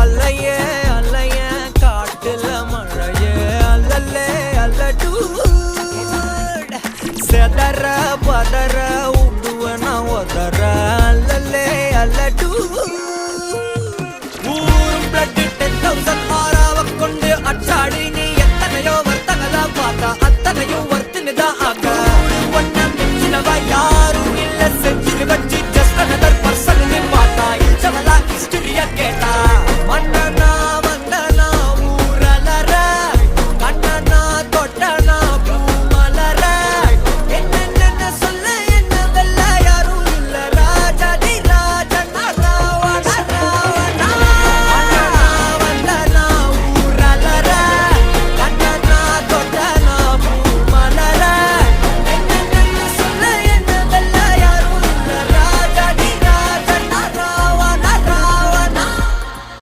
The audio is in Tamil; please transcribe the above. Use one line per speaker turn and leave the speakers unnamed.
அல்லையே அல்லையே காட்டுல மழையே அல்லல்லே அல்லடூ செதற பதற உடுவன ஒதற அல்லல்லே அல்லடூ ஊரும் பிளட் 10,000 ஆறாவ கொண்டு அச்சாடி நீ எத்தனையோ வர்த்தகலா பார்த்தா அத்தனையும் வர்த்தினிதான் ஆக ஒன்ன மிஞ்சினவ யாரும் இல்ல செஞ்சு வச்சு ஜஸ்ட் another person பார்த்தா இச்சவளா ஹிஸ்டரிய கேட்டா மண்ண